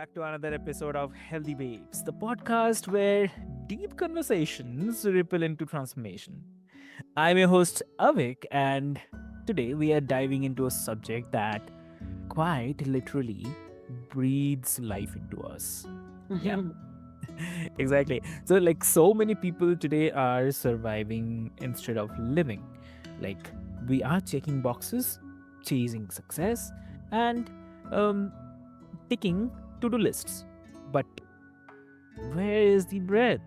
back to another episode of Healthy Babes, the podcast where deep conversations ripple into transformation. I'm your host, Avik, and today we are diving into a subject that quite literally breathes life into us. Yep, exactly. So, so many people today are surviving instead of living. Like, we are checking boxes, chasing success, and um, ticking to do lists. But where is the breath?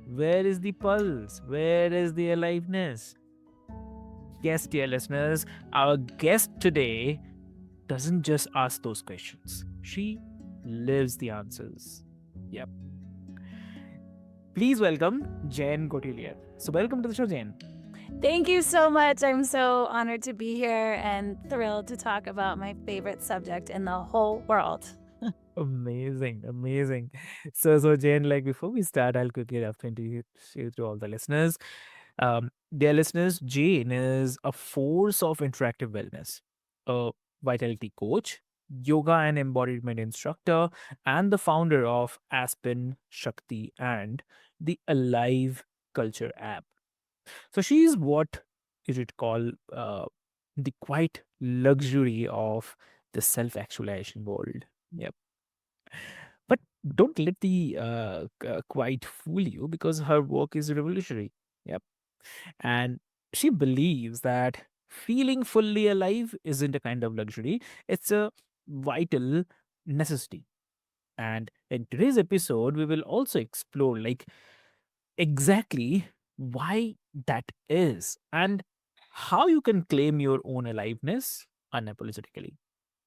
Where is the pulse? Where is the aliveness? Yes, dear listeners, our guest today doesn't just ask those questions, she lives the answers. Yep. Please welcome Jayne Gottlieb. So, welcome to the show, Jayne. Thank you so much. I'm so honored to be here and thrilled to talk about my favorite subject in the whole world. Amazing, amazing. So Jane, before we start, I'll quickly introduce you to all the listeners. Dear listeners, Jane is a force of interactive wellness, a vitality coach, yoga and embodiment instructor, and the founder of Aspen Shakti and the Alive Culture app. So she is what is it called? The quiet luxury of the self-actualization world. Yep. But don't let the quiet fool you because her work is revolutionary. Yep. And she believes that feeling fully alive isn't a kind of luxury, it's a vital necessity. And in today's episode, we will also explore exactly why that is and how you can claim your own aliveness unapologetically.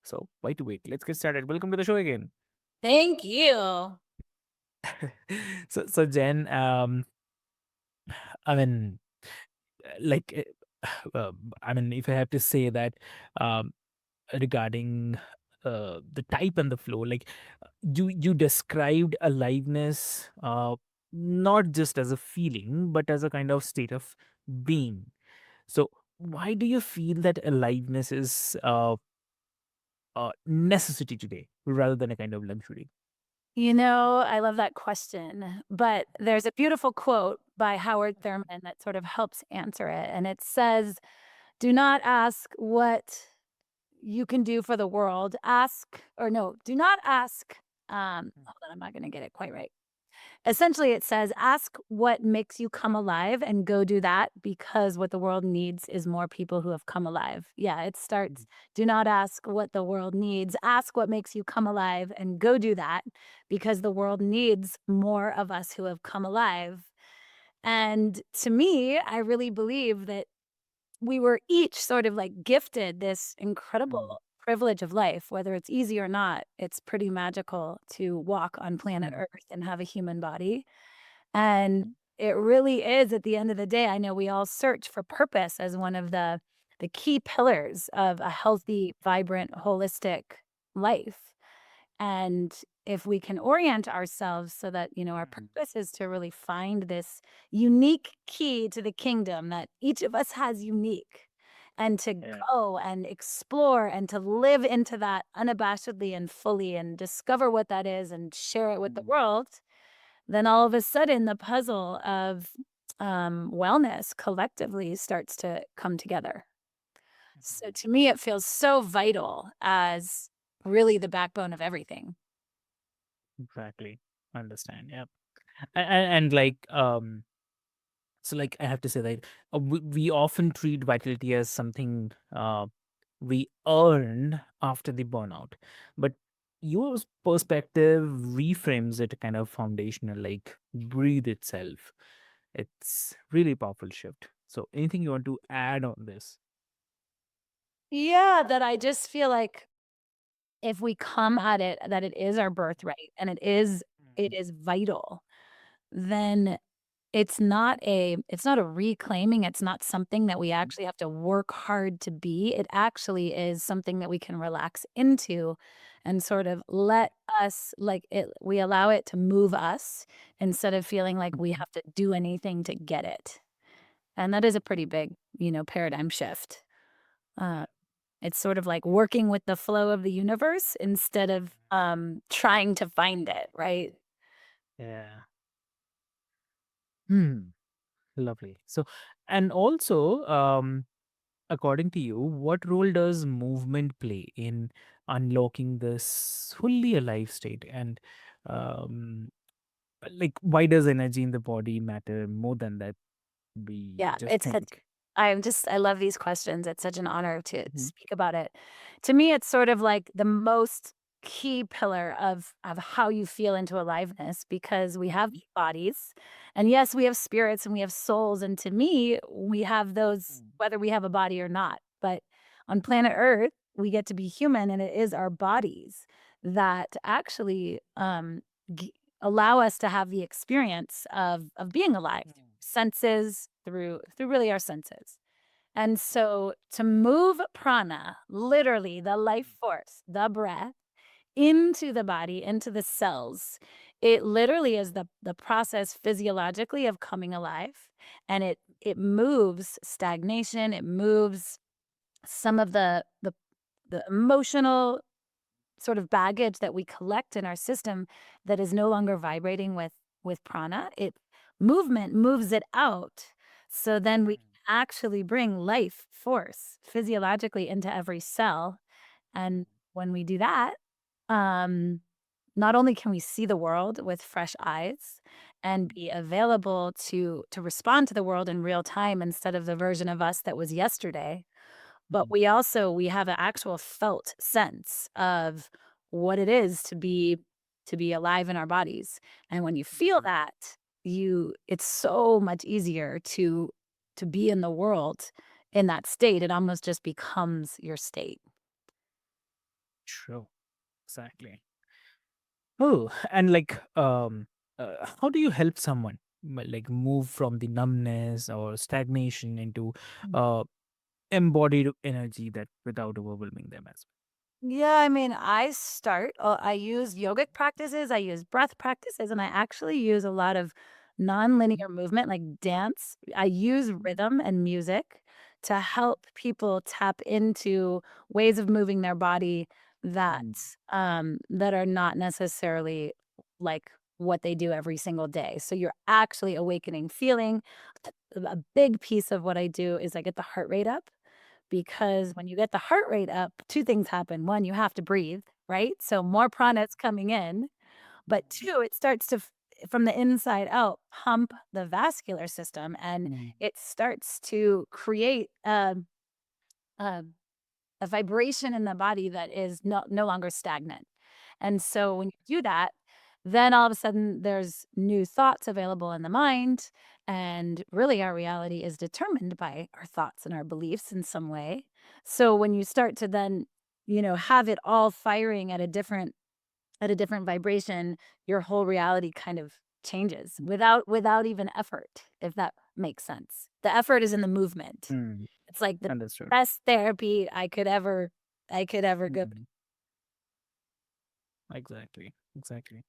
So, why to wait? Let's get started. Welcome to the show again. Thank you. So Jen, I mean, like, I mean, if I have to say that, um, regarding the type and the flow, you described aliveness, not just as a feeling, but as a kind of state of being. So, why do you feel that aliveness is a necessity today rather than a kind of luxury? I love that question, but there's a beautiful quote by Howard Thurman that sort of helps answer it. And it says, "Do not ask what you can do for the world. Ask, or no, do not ask. Hold on, I'm not going to get it quite right. Essentially, it says, ask what makes you come alive and go do that because what the world needs is more people who have come alive." Yeah, it starts, do not ask what the world needs. Ask what makes you come alive and go do that because the world needs more of us who have come alive. And to me, I really believe that we were each sort of like gifted this Mm, incredible privilege of life, whether it's easy or not. It's pretty magical to walk on planet mm, Earth and have a human body. And it really is, at the end of the day, I know we all search for purpose as one of the key pillars of a healthy, vibrant, holistic life. And if we can orient ourselves so that, our mm, purpose is to really find this unique key to the kingdom that each of us has unique, and to yeah. go and explore and to live into that unabashedly and fully and discover what that is and share it with the Mm, world, then all of a sudden the puzzle of wellness collectively starts to come together. So to me, it feels so vital as really the backbone of everything. exactly. Understand. Yeah. And so I have to say that we often treat vitality as something we earn after the burnout, but your perspective reframes it kind of foundational, like breathe itself. It's really powerful shift. So anything you want to add on this? Yeah, that I just feel like if we come at it that it is our birthright and it is vital, then it's not a reclaiming, it's not something that we Mhm. actually have to work hard to be. It actually is something that we can relax into and sort of let us, like, it we allow it to move us instead of feeling like we Mhm. have to do anything to get it. And that is a pretty big, paradigm shift. Uh, It's sort of like working with the flow of the universe instead of trying to find it, right? Yeah. Hmm. Lovely. So, and also, according to you, what role does movement play in unlocking this fully alive state? And um, like, why does energy in the body matter more than that we Yeah, just it's such think? I love these questions. It's such an honor to Mhm. speak about it. To me, it's sort of like the most key pillar of how you feel into aliveness because we have bodies. And yes, we have spirits and we have souls. And to me, we have those Mm. whether we have a body or not. But on planet Earth, we get to be human and it is our bodies that actually g- allow us to have the experience of being alive senses through really our senses. And so to move prana, literally the life force, the breath into the body, into the cells, it literally is the process physiologically of coming alive and it moves stagnation, it moves some of the emotional sort of baggage that we collect in our system that is no longer vibrating with prana. It movement moves it out. So then we actually bring life force physiologically into every cell. And when we do that, um, not only can we see the world with fresh eyes and be available to respond to the world in real time instead of the version of us that was yesterday, but we have an actual felt sense of what it is to be alive in our bodies. And when you feel that, you it's so much easier to be in the world in that state. It almost just becomes your state. True. Exactly. Oh, and like, how do you help someone like move from the numbness or stagnation into uh, embodied energy that without overwhelming them as Yeah, I mean, I use yogic practices, I use breath practices, and I actually use a lot of well? nonlinear movement like dance. I use rhythm and music to help people tap into ways of moving their body that Mm. that are not necessarily like what they do every single day. So you're actually awakening feeling. A big piece of what I do is I get the heart rate up because when you get the heart rate up, 2 things happen. 1, you have to breathe, right? So more prana is coming in, but 2, it starts to from the inside out, pump the vascular system, and Mm. it starts to create, a a vibration in the body that is no longer stagnant. And so when you do that, then all of a sudden there's new thoughts available in the mind. And really, our reality is determined by our thoughts and our beliefs in some way. So when you start to then, have it all firing at a different vibration, your whole reality kind of changes without even effort, if that makes sense. The effort is in the movement. Mm. It's like the Understood. best therapy I could ever go. Mhm. Exactly. Exactly.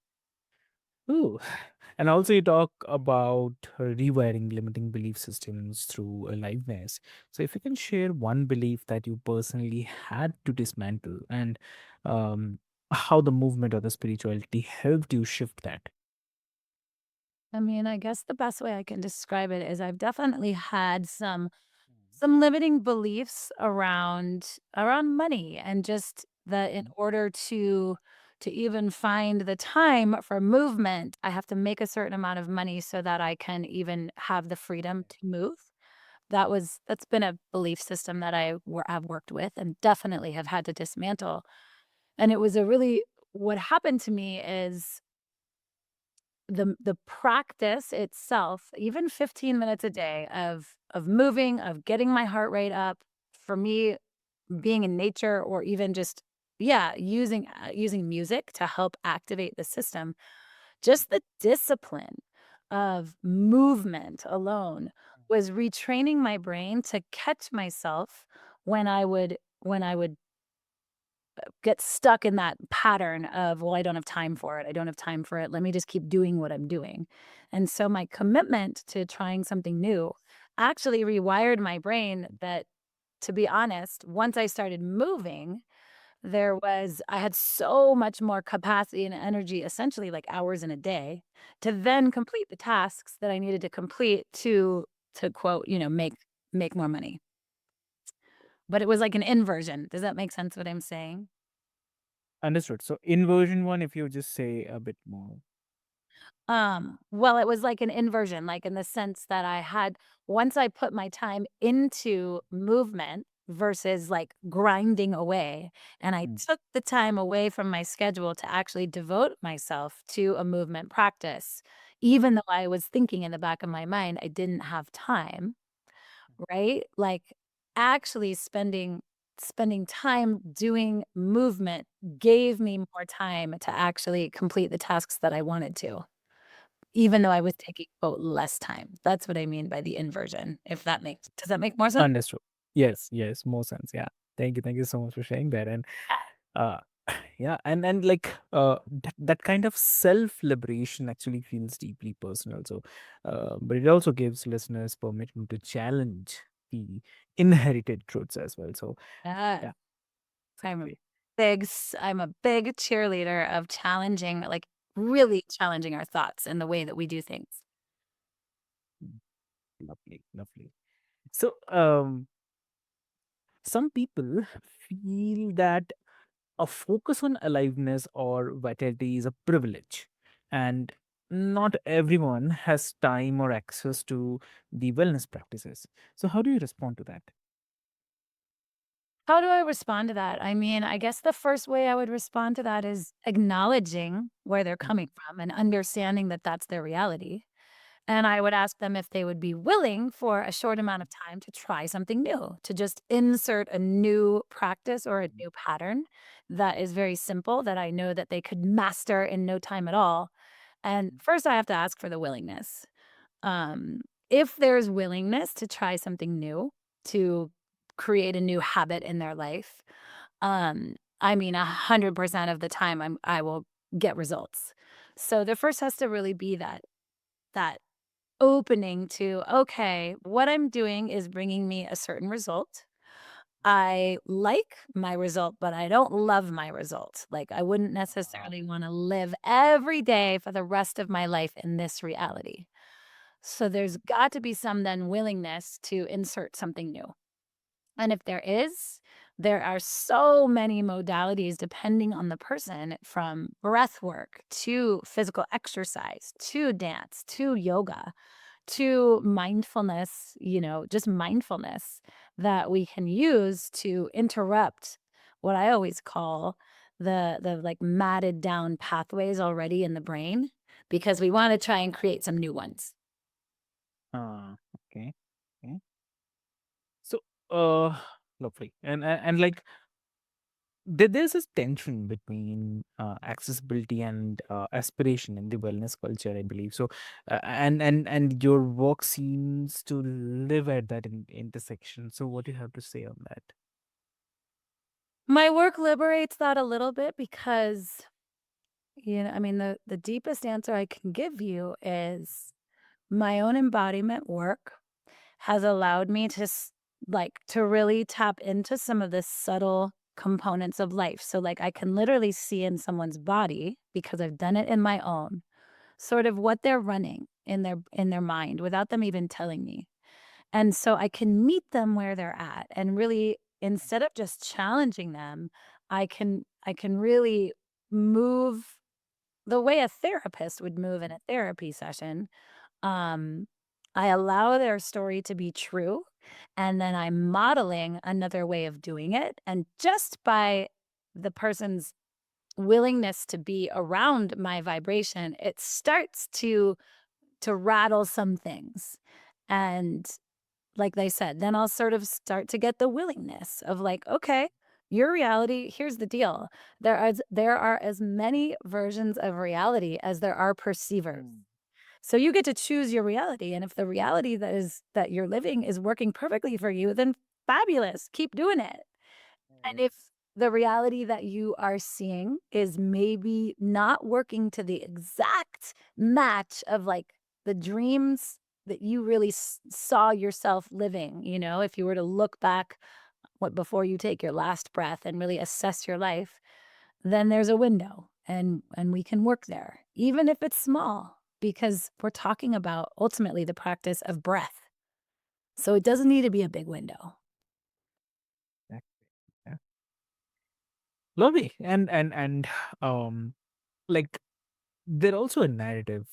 Ooh. And also, you talk about rewiring limiting belief systems through aliveness. So, if you can share one belief that you personally had to dismantle and um, how the movement or the spirituality helped you shift that. I mean, I guess the best way I can describe it is I've definitely had some limiting beliefs around money and just that in order to even find the time for movement, I have to make a certain amount of money so that I can even have the freedom to move. That's been a belief system that have worked with and definitely have had to dismantle. And it was a really what happened to me is the practice itself, even 15 minutes a day of moving, of getting my heart rate up, for me, being in nature or even just yeah, using music to help activate the system. Just the discipline of movement alone was retraining my brain to catch myself when I would get stuck in that pattern of, "Well, I don't have time for it. I don't have time for it. Let me just keep doing what I'm doing." And so my commitment to trying something new actually rewired my brain that to be honest, once I started moving, I had so much more capacity and energy, essentially like hours in a day, to then complete the tasks that I needed to complete to quote, make more money. But it was like an inversion. Does that make sense what I'm saying? Understood. So inversion one, if you just say a bit more. Well, it was like an inversion, like in the sense that once I put my time into movement versus like grinding away, and I Mm, took the time away from my schedule to actually devote myself to a movement practice, even though I was thinking in the back of my mind I didn't have time, right? Like actually spending time doing movement gave me more time to actually complete the tasks that I wanted to. Even though I was taking, quote, "less time." That's what I mean by the inversion, if that makes does that make more sense? understood. Yes, yes, more sense. Yeah. Thank you so much for sharing that. And uh yeah, and like that kind of self-liberation actually feels deeply personal. So but it also gives listeners permission to challenge the inherited truths as well. So Yeah. yeah, I'm a exactly. I'm a big cheerleader of challenging, like, really challenging our thoughts and the way that we do things. Mm, lovely, lovely. So some people feel that a focus on aliveness or vitality is a privilege, and not everyone has time or access to the wellness practices. So how do you respond to that? How do I respond to that? I mean, I guess the first way I would respond to that is acknowledging where they're Mm, coming from and understanding that that's their reality. And I would ask them if they would be willing for a short amount of time to try something new, to just insert a new practice or a new pattern that is very simple that I know that they could master in no time at all. And first, I have to ask for the willingness. Um, if there's willingness to try something new, to create a new habit in their life, I mean, 100% of the time, I will get results. So the first has to really be that opening to, okay, what I'm doing is bringing me a certain result. I like my result, but I don't love my result. Like, I wouldn't uh, necessarily want to live every day for the rest of my life in this reality. So, there's got to be some then willingness to insert something new. And if there is, there are so many modalities depending on the person, from breath work to physical exercise to dance to yoga to mindfulness, just mindfulness that we can use to interrupt what I always call the like matted down pathways already in the brain, because we want to try and create some new ones. okay, okay. So uh lovely. And like there's this tension between accessibility and aspiration in the wellness culture, I believe. So and your work seems to live at that intersection. So what do you have to say on that? My work liberates that a little bit because, I mean, the deepest answer I can give you is my own embodiment work has allowed me to really tap into some of the subtle components of life. So like I can literally see in someone's body, because I've done it in my own, sort of what they're running in their mind without them even telling me. And so I can meet them where they're at, and really, instead of just challenging them, I can really move the way a therapist would move in a therapy session. um, I allow their story to be true, and then I'm modeling another way of doing it, and just by the person's willingness to be around my vibration, it starts to rattle some things. And like they said, then I'll sort of start to get the willingness of like, okay, your reality, here's the deal. There are as many versions of reality as there are perceivers. Mm, So you get to choose your reality, and if the reality that you're living is working perfectly for you, then fabulous, keep doing it. And if yes. the reality that you are seeing is maybe not working to the exact match of like the dreams that you really saw yourself living, if you were to look back what before you take your last breath and really assess your life, then there's a window and we can work there, even if it's small, because we're talking about ultimately the practice of breath. So it doesn't need to be a big window. Yeah. Yeah. Lovely. And like there also a narrative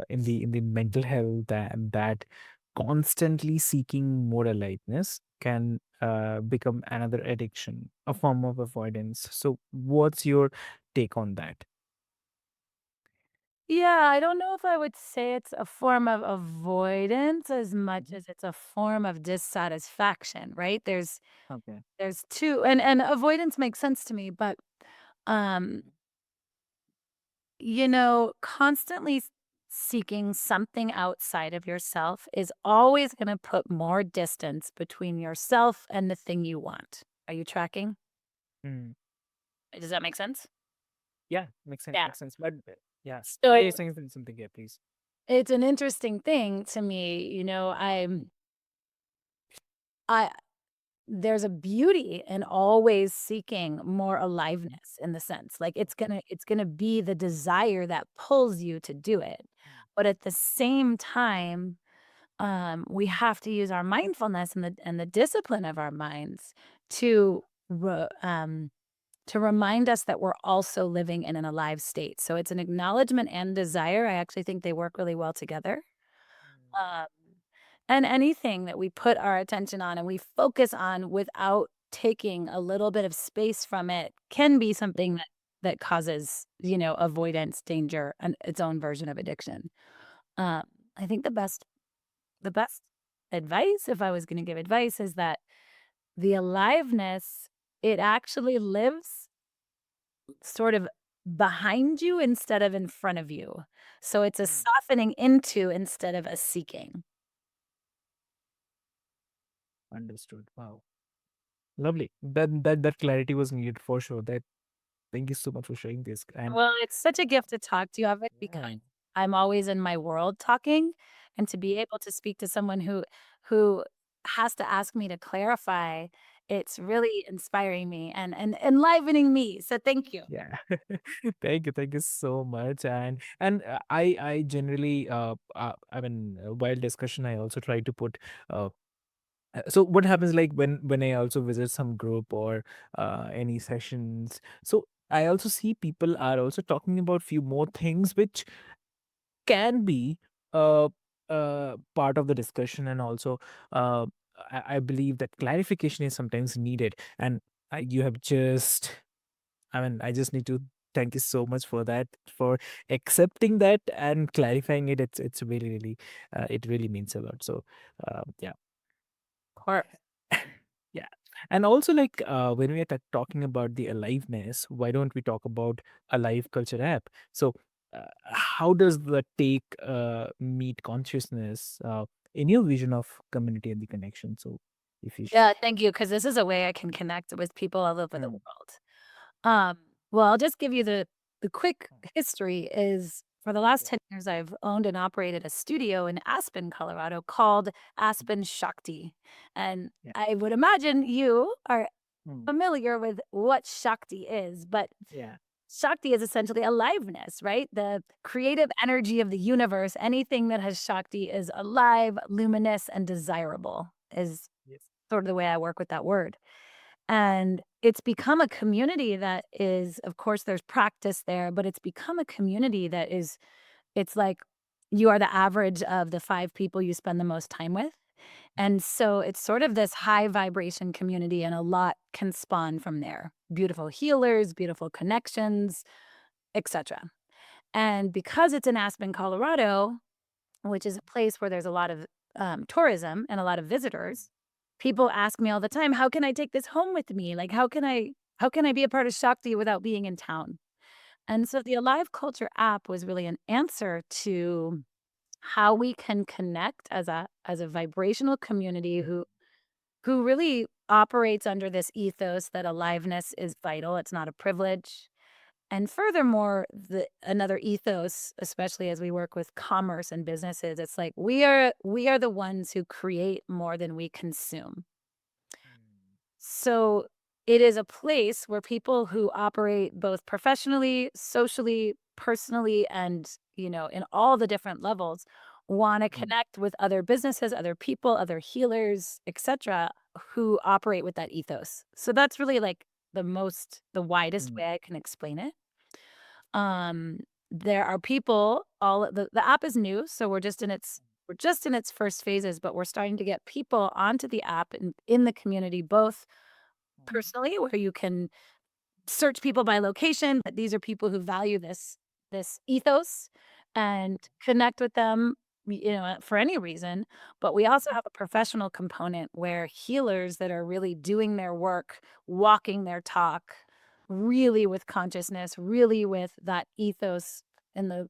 in the mental health that constantly seeking more aliveness can become another addiction, a form of avoidance. So what's your take on that? Yeah, I don't know if I would say it's a form of avoidance as much Mhm. as it's a form of dissatisfaction, right? Okay. There's two, and avoidance makes sense to me, but um constantly seeking something outside of yourself is always going to put more distance between yourself and the thing you want. Are you tracking? Mm. Does that make sense? Yeah, makes sense, Yeah. makes sense. But yeah, So yeah, you're saying something here, please. it's an interesting thing to me. I there's a beauty in always seeking more aliveness in the sense like it's gonna be the desire that pulls you to do it. Mm. But at the same time, we have to use our mindfulness and the discipline of our minds to to remind us that we're also living in an alive state. So it's an acknowledgement and desire. I actually think they work really well together. Mm. Um, and anything that we put our attention on and we focus on without taking a little bit of space from it can be something that causes, avoidance, danger, and its own version of addiction. Um, I think the best advice, if I was going to give advice, is that the aliveness, it actually lives sort of behind you instead of in front of you. So it's a Mm. softening into instead of a seeking. Understood. Wow. Lovely. That clarity was needed for sure. That thank you so much for sharing this. And Well, it's such a gift to talk to you, Avik, because yeah, I'm always in my world talking, and to be able to speak to someone who has to ask me to clarify, it's really inspiring me and enlivening me. So thank you. yeah. Thank you so much. And I generally I mean while discussion I also try to put uh so what happens like when I also visit some group or any sessions, so I also see people are also talking about few more things which can be uh, part of the discussion, and also uh, I believe that clarification is sometimes needed, and you have just, I mean, I just need to thank you so much for that, for accepting that and clarifying it. It's really really it really means a lot. So yeah. Of course. Yeah. And also, like, when we are talking about the aliveness, why don't we talk about Alive Culture app? So, how does the take meet consciousness in your vision of community and the connection? So, if you, Yeah, thank you, because this is a way I can connect with people all over the Mm, world. Well, I'll just give you the quick history is for the last yeah, 10 years, I've owned and operated a studio in Aspen, Colorado called Aspen Shakti. And yeah, I would imagine you are mm, familiar with what Shakti is, but yeah, Shakti is essentially aliveness, right? The creative energy of the universe. Anything that has Shakti is alive, luminous, and desirable, is yes, sort of the way I work with that word. And it's become a community that is, of course, there's practice there, but it's become a community that is, it's like you are the average of the 5 people you spend the most time with. And so it's sort of this high vibration community, and a lot can spawn from there. Beautiful healers, beautiful connections, etc. And because it's in Aspen, Colorado, which is a place where there's a lot of tourism and a lot of visitors, people ask me all the time, "How can I take this home with me? Like, how can I be a part of Shakti without being in town?" And so the Alive Culture app was really an answer to how we can connect as a vibrational community who really operates under this ethos that aliveness is vital. It's not a privilege. And furthermore, the another ethos, especially as we work with commerce and businesses, it's like we are the ones who create more than we consume. So it is a place where people who operate both professionally, socially, personally, and, in all the different levels want to Mm, connect with other businesses, other people, other healers, etc., who operate with that ethos. So that's really like the widest mm, way I can explain it. Um, there are people all the app is new, so we're just in its first phases, but we're starting to get people onto the app and in the community, both personally, where you can search people by location, but these are people who value this ethos and connect with them, for any reason. But we also have a professional component where healers that are really doing their work, walking their talk, really with consciousness, really with that ethos in the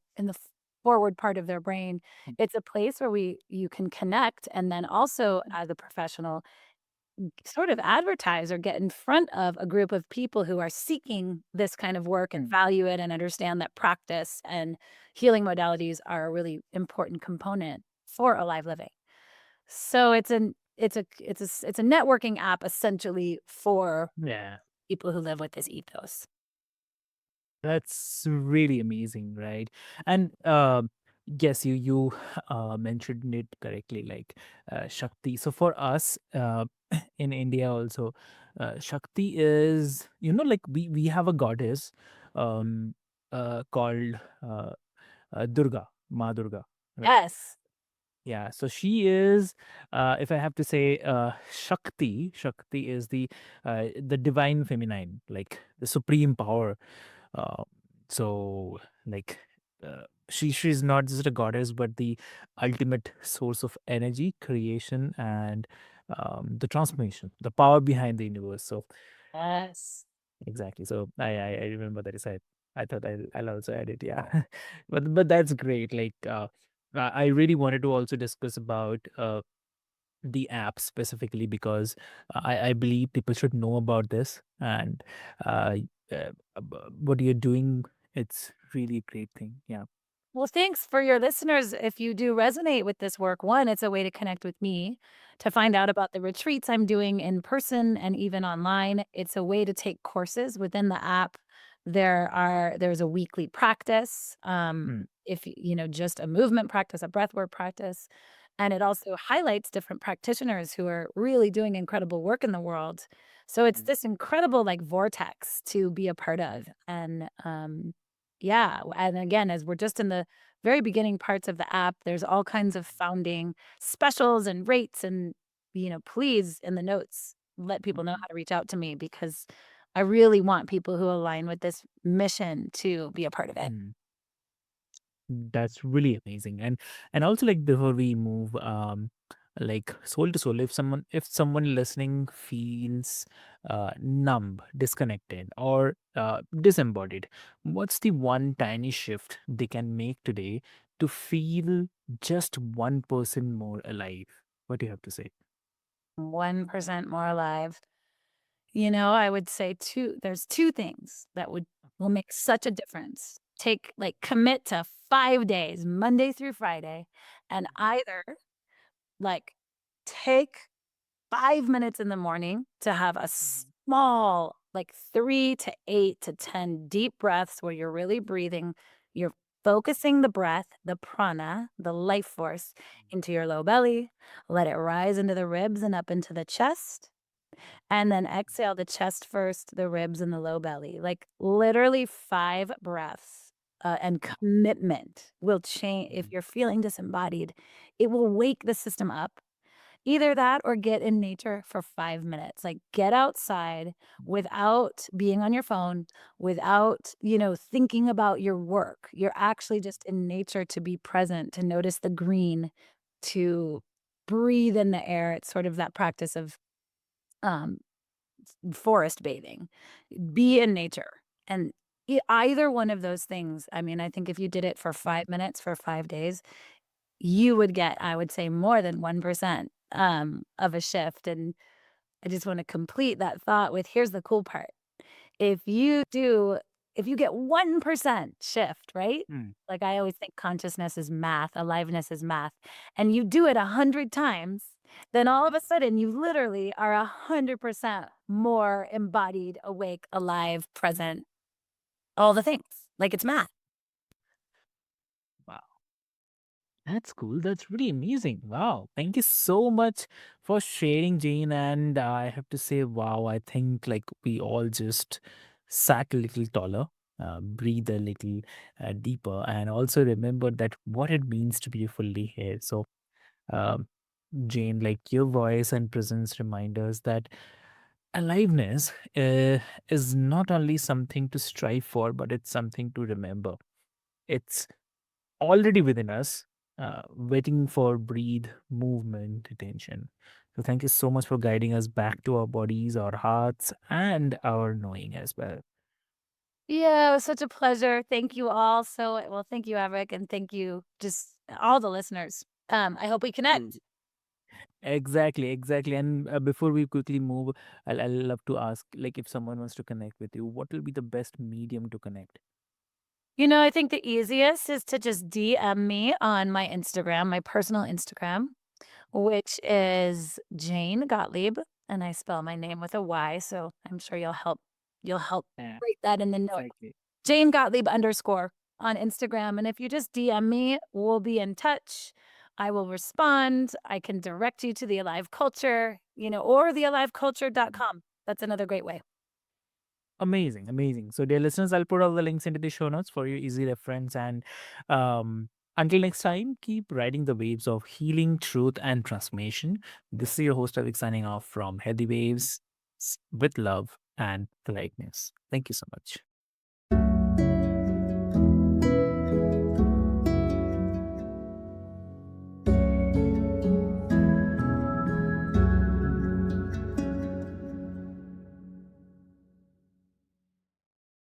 forward part of their brain. mm, It's a place where we you can connect, and then also as a professional sort of advertise or get in front of a group of people who are seeking this kind of work and mm, value it and understand that practice and healing modalities are a really important component for alive living. So it's a networking app essentially for yeah. people who live with this ethos. That's really amazing, right? And yes, you mentioned it correctly, like Shakti. So for us in India also, Shakti is, like we have a goddess called Durga, Ma Durga, right? Yes. Yeah, so she is, if I have to say, Shakti is the divine feminine, like the supreme power. uh, so like she's not just a goddess but the ultimate source of energy, creation, and the transformation, the power behind the universe. So Yes. exactly, so I remember that. So I thought I'll also add it, yeah. But that's great. Like I really wanted to also discuss about the app specifically because I believe people should know about this. And uh, what you're doing, it's really a great thing. Yeah. Well, thanks for your listeners. If you do resonate with this work, one, it's a way to connect with me, to find out about the retreats I'm doing in person and even online. It's a way to take courses within the app. There's a weekly practice. Mm, If just a movement practice, a breathwork practice. And it also highlights different practitioners who are really doing incredible work in the world. So it's mm, this incredible like vortex to be a part of. And yeah, and again, as we're just in the very beginning parts of the app, there's all kinds of founding specials and rates and, please in the notes, let people know mm, how to reach out to me because I really want people who align with this mission to be a part of it. mm. That's really amazing. And also, like, before we move, like, soul to soul, if someone listening feels numb, disconnected, or disembodied, what's the one tiny shift they can make today to feel just 1% more alive? What do you have to say? 1% more alive. I would say there's two things that will make such a difference. Commit to 5 days, Monday through Friday, and either like take 5 minutes in the morning to have a Mhm, small, like 3 to 8 to 10 deep breaths where you're really breathing. You're focusing the breath, the prana, the life force into your low belly. Let it rise into the ribs and up into the chest. And then exhale the chest first, the ribs, and the low belly. Like literally 5 breaths. And commitment will change. If mhm, you're feeling disembodied, it will wake the system up. Either that or get in nature for 5 minutes. Like get outside without being on your phone, without, thinking about your work. You're actually just in nature to be present, to notice the green, to breathe in the air. It's sort of that practice of um, forest bathing. Be in nature. And either one of those things, I mean, I think if you did it for 5 minutes for 5 days, you would get, I would say, more than 1% of a shift. And I just want to complete that thought with here's the cool part. If you do, if you get 1% shift, right? mm, Like I always think consciousness is math, aliveness is math, and you do it 100 times, then all of a sudden you literally are 100% more embodied, awake, alive, present, all the things. Like it's math. Wow. That's cool. That's really amazing. Wow. Thank you so much for sharing, Jane. And I have to say, wow, I think like we all just sat a little taller, breathe a little deeper, and also remember that what it means to be fully here. So, um, Jane, like your voice and presence remind us that aliveness is not only something to strive for, but it's something to remember. It's already within us, waiting for breathe, movement, attention. So thank you so much for guiding us back to our bodies, our hearts, and our knowing as well. Yeah, it was such a pleasure. Thank you all. Well, thank you, Avik, and thank you just all the listeners. I hope we connect. Exactly, exactly. And before we quickly move, I'll love to ask, like, if someone wants to connect with you, what will be the best medium to connect? I think the easiest is to just DM me on my Instagram, my personal Instagram, which is Jayne Gottlieb, and I spell my name with a Y, so I'm sure you'll help Yeah, write that in the note. exactly. Jayne Gottlieb _ on Instagram. And if you just DM me, we'll be in touch. I will respond. I can direct you to the Alive Culture, or thealiveculture.com. That's another great way. Amazing, amazing. So, dear listeners, I'll put all the links into the show notes for your easy reference. And um, until next time, keep riding the waves of healing, truth, and transformation. This is your host, Avik, signing off from Heady Waves with love and politeness. Thank you so much.